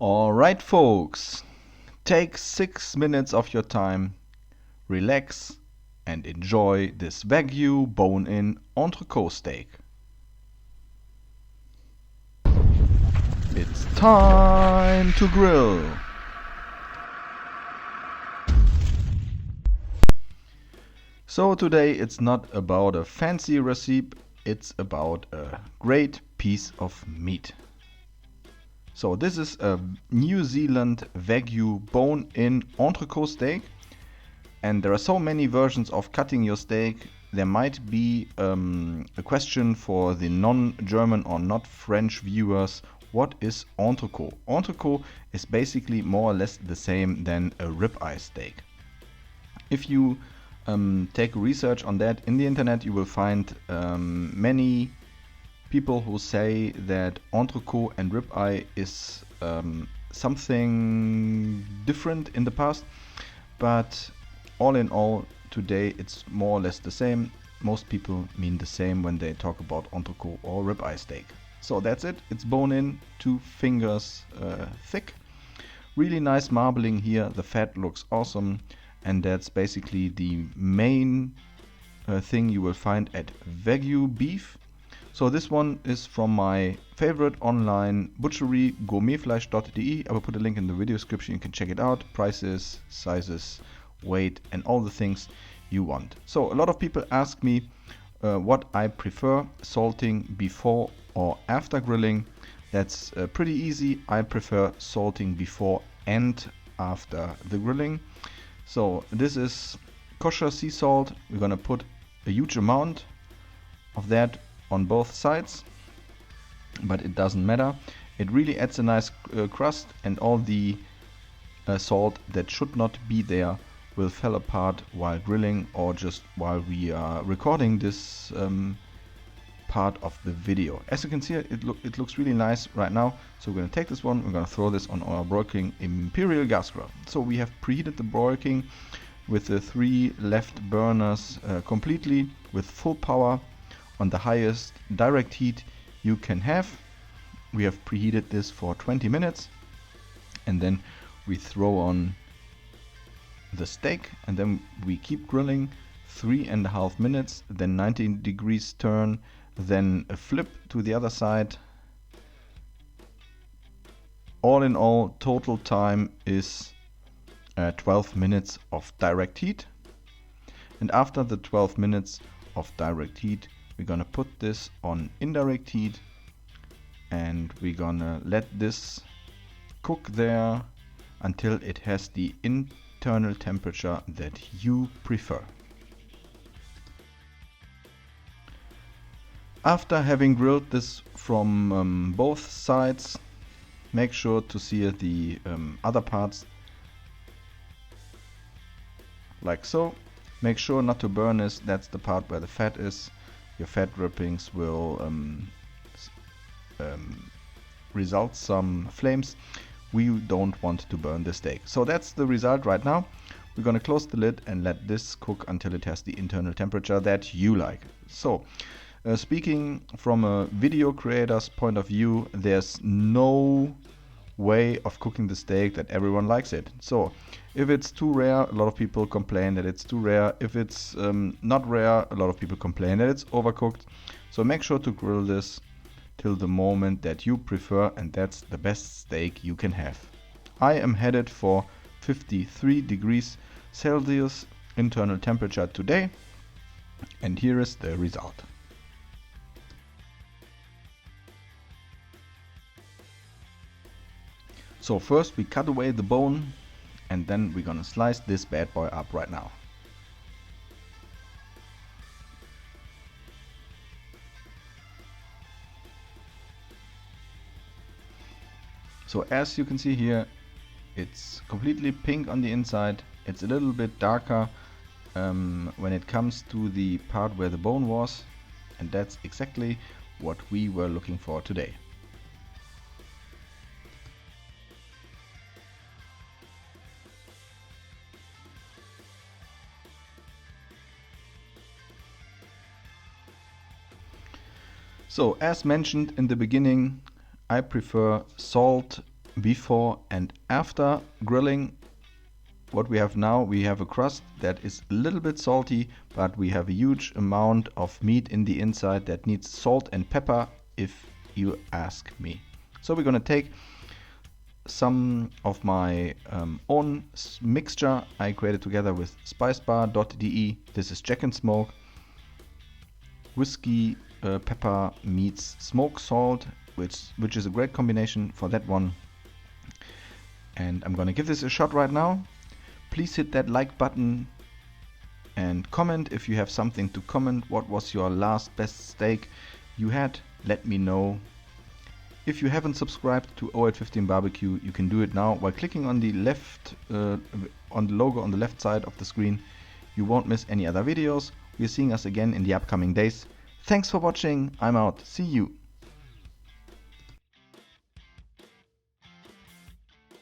Alright folks, take 6 minutes of your time, relax and enjoy this Wagyu bone-in entrecote steak. It's time to grill! So today it's not about a fancy recipe, it's about a great piece of meat. So this is a New Zealand Wagyu bone-in entrecote steak, and there are so many versions of cutting your steak. There might be a question for the non-German or not French viewers. What is entrecote? Entrecote is basically more or less the same than a ribeye steak. If you take research on that in the internet, you will find many people who say that entrecote and ribeye is something different in the past, but all in all today it's more or less the same. Most people mean the same when they talk about entrecote or ribeye steak. So that's it. It's bone-in, 2 fingers thick. Really nice marbling here. The fat looks awesome, and that's basically the main thing you will find at Wagyu beef. So this one is from my favorite online butchery, gourmetfleisch.de. I will put a link in the video description. You can check it out. Prices, sizes, weight, and all the things you want. So a lot of people ask me what I prefer, salting before or after grilling. That's pretty easy. I prefer salting before and after the grilling. So this is kosher sea salt. We're gonna put a huge amount of that on both sides, but it doesn't matter. It really adds a nice crust, and all the salt that should not be there will fall apart while grilling or just while we are recording this part of the video. As you can see, it looks really nice right now. So we're going to take this one, we're going to throw this on our broiling imperial gas grill. So we have preheated the broiling with the 3 left burners completely with full power on the highest direct heat you can have. We have preheated this for 20 minutes, and then we throw on the steak, and then we keep grilling 3.5 minutes, then 90 degrees turn, then a flip to the other side. All in all, total time is 12 minutes of direct heat. And after the 12 minutes of direct heat, we're gonna put this on indirect heat, and we're gonna let this cook there until it has the internal temperature that you prefer. After having grilled this from both sides, make sure to sear the other parts like so. Make sure not to burn this. That's the part where the fat is. Your fat drippings will result some flames. We don't want to burn the steak. So that's the result right now. We're going to close the lid and let this cook until it has the internal temperature that you like. So speaking from a video creator's point of view, there's no way of cooking the steak that everyone likes it. So if it's too rare, a lot of people complain that it's too rare. If it's not rare, a lot of people complain that it's overcooked. So make sure to grill this till the moment that you prefer, and that's the best steak you can have. I am headed for 53 degrees Celsius internal temperature today, and here is the result. So first we cut away the bone, and then we're gonna slice this bad boy up right now. So as you can see here, it's completely pink on the inside. It's a little bit darker when it comes to the part where the bone was, and that's exactly what we were looking for today. So as mentioned in the beginning, I prefer salt before and after grilling. What we have now, we have a crust that is a little bit salty, but we have a huge amount of meat in the inside that needs salt and pepper, if you ask me. So we're gonna take some of my own mixture I created together with spicebar.de. This is Jack and Smoke, whiskey, pepper meets smoke salt, which is a great combination for that one. And I'm gonna give this a shot right now. Please hit that like button and comment if you have something to comment. What was your last best steak you had? Let me know. If you haven't subscribed to 0815 Barbecue, you can do it now by clicking on the left, on the logo on the left side of the screen. You won't miss any other videos. We're seeing us again in the upcoming days. Thanks for watching. I'm out. See you.